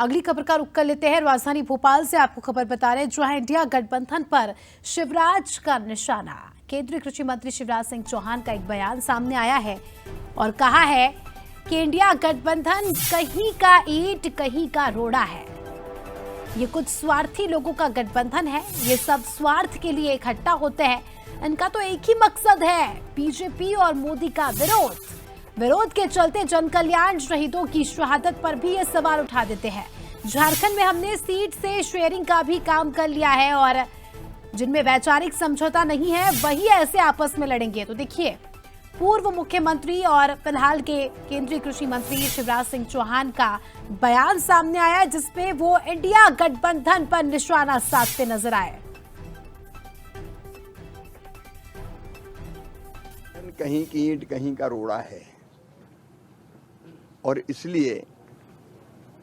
अगली खबर का रुख कर लेते हैं। राजधानी भोपाल से आपको खबर बता रहे हैं, जहां इंडिया गठबंधन पर शिवराज का निशाना। केंद्रीय कृषि मंत्री शिवराज सिंह चौहान का एक बयान सामने आया है और कहा है कि इंडिया गठबंधन कहीं का ईंट कहीं का रोड़ा है। ये कुछ स्वार्थी लोगों का गठबंधन है। ये सब स्वार्थ के लिए इकट्ठा होते हैं। इनका तो एक ही मकसद है, बीजेपी और मोदी का विरोध के चलते जन कल्याण शहीदों की शहादत पर भी ये सवाल उठा देते हैं। झारखंड में हमने सीट से शेयरिंग का भी काम कर लिया है और जिनमें वैचारिक समझौता नहीं है वही ऐसे आपस में लड़ेंगे। तो देखिए, पूर्व मुख्यमंत्री और फिलहाल के केंद्रीय कृषि मंत्री शिवराज सिंह चौहान का बयान सामने आया, जिसमें वो इंडिया गठबंधन पर निशाना साधते नजर आए। कहीं की ईंट कहीं का रोड़ा है और इसलिए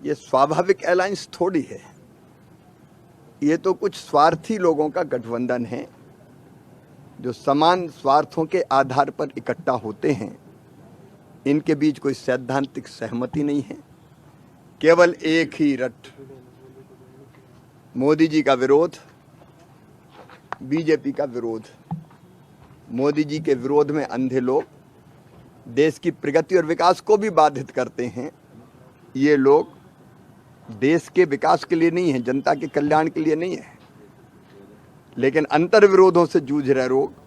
ये स्वाभाविक अलायंस थोड़ी है। ये तो कुछ स्वार्थी लोगों का गठबंधन है जो समान स्वार्थों के आधार पर इकट्ठा होते हैं। इनके बीच कोई सैद्धांतिक सहमति नहीं है, केवल एक ही रट, मोदी जी का विरोध, बीजेपी का विरोध। मोदी जी के विरोध में अंधे लोग देश की प्रगति और विकास को भी बाधित करते हैं। ये लोग देश के विकास के लिए नहीं है, जनता के कल्याण के लिए नहीं है, लेकिन अंतर विरोधों से जूझ रहे लोग।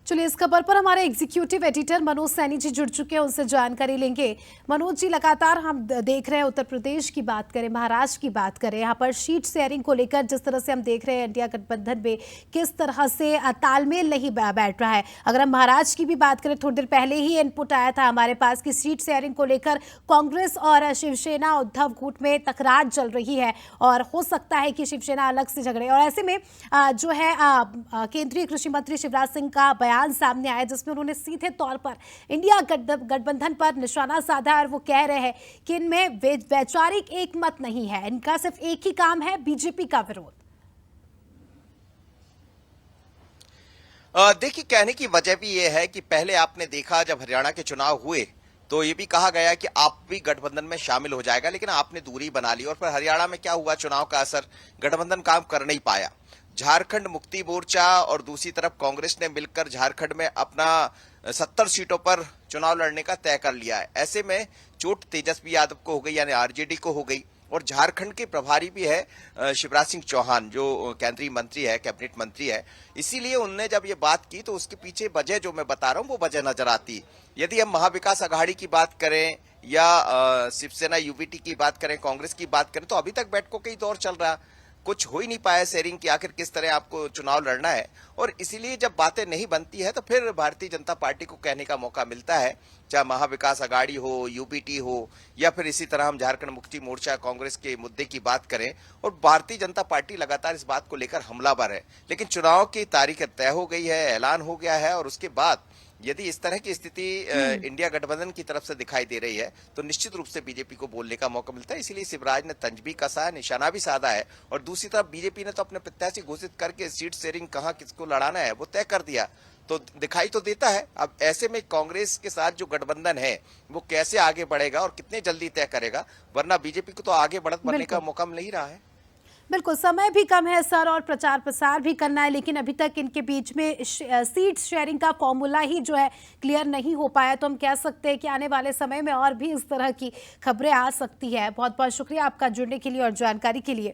चलिए, इस खबर पर हमारे एग्जीक्यूटिव एडिटर मनोज सैनी जी जुड़ चुके हैं, उनसे जानकारी लेंगे। मनोज जी, लगातार हम देख रहे हैं उत्तर प्रदेश की बात करें, महाराष्ट्र की बात करें, यहाँ पर सीट शेयरिंग को लेकर जिस तरह से हम देख रहे हैं इंडिया गठबंधन में किस तरह से तालमेल नहीं बैठ रहा है। अगर हम महाराष्ट्र की भी बात करें, थोड़ी देर पहले ही इनपुट आया था हमारे पास कि सीट शेयरिंग को लेकर कांग्रेस और शिवसेना उद्धव गुट में तकरार चल रही है और हो सकता है कि शिवसेना अलग से झगड़े। और ऐसे में जो है केंद्रीय कृषि मंत्री शिवराज सिंह का बयान सामने आया, जिसमें उन्होंने सीधे तौर पर इंडिया गठबंधन पर निशाना साधा और वो कह रहे हैं कि इनमें वैचारिक एक मत नहीं है, इनका सिर्फ एक ही काम है, बीजेपी का विरोध। देखिए, कहने की वजह भी ये है कि पहले आपने देखा जब हरियाणा के चुनाव हुए तो ये भी कहा गया कि आप भी गठबंधन में शामिल हो जाएगा, लेकिन आपने दूरी बना ली और फिर हरियाणा में क्या हुआ, चुनाव का असर, गठबंधन काम कर नहीं पाया। झारखंड मुक्ति मोर्चा और दूसरी तरफ कांग्रेस ने मिलकर झारखंड में अपना 70 सीटों पर चुनाव लड़ने का तय कर लिया है। ऐसे में चोट तेजस्वी यादव को हो गई, यानी आरजेडी को हो गई। और झारखंड के प्रभारी भी है शिवराज सिंह चौहान, जो केंद्रीय मंत्री है, कैबिनेट मंत्री है। इसीलिए उनने जब ये बात की तो उसके पीछे वजह जो मैं बता रहा हूं वो वजह नजर आती। यदि हम महाविकास अघाड़ी की बात करें या शिवसेना यूबीटी की बात करें, कांग्रेस की बात करें, तो अभी तक बैठकों का ही दौर चल रहा, कुछ हो ही नहीं पाया शेयरिंग की, आखिर किस तरह आपको चुनाव लड़ना है। और इसीलिए जब बातें नहीं बनती है तो फिर भारतीय जनता पार्टी को कहने का मौका मिलता है, चाहे महाविकास अघाड़ी हो, यूबीटी हो, या फिर इसी तरह हम झारखंड मुक्ति मोर्चा कांग्रेस के मुद्दे की बात करें। और भारतीय जनता पार्टी लगातार इस बात को लेकर हमलावर है, लेकिन चुनाव की तारीख तय हो गई है, ऐलान हो गया है, और उसके बाद यदि इस तरह की स्थिति इंडिया गठबंधन की तरफ से दिखाई दे रही है तो निश्चित रूप से बीजेपी को बोलने का मौका मिलता है। इसीलिए शिवराज ने तंज भी कसा है, निशाना भी साधा है, और दूसरी तरफ बीजेपी ने तो अपने प्रत्याशी घोषित करके सीट शेयरिंग कहां किसको लड़ाना है वो तय कर दिया, तो दिखाई तो देता है। अब ऐसे में कांग्रेस के साथ जो गठबंधन है वो कैसे आगे बढ़ेगा और कितने जल्दी तय करेगा, वरना बीजेपी को तो आगे बढ़ने का मौका मिल ही रहा है। बिल्कुल, समय भी कम है सर और प्रचार प्रसार भी करना है, लेकिन अभी तक इनके बीच में सीट शेयरिंग का फॉर्मूला ही जो है क्लियर नहीं हो पाया। तो हम कह सकते हैं कि आने वाले समय में और भी इस तरह की खबरें आ सकती है। बहुत बहुत शुक्रिया आपका जुड़ने के लिए और जानकारी के लिए।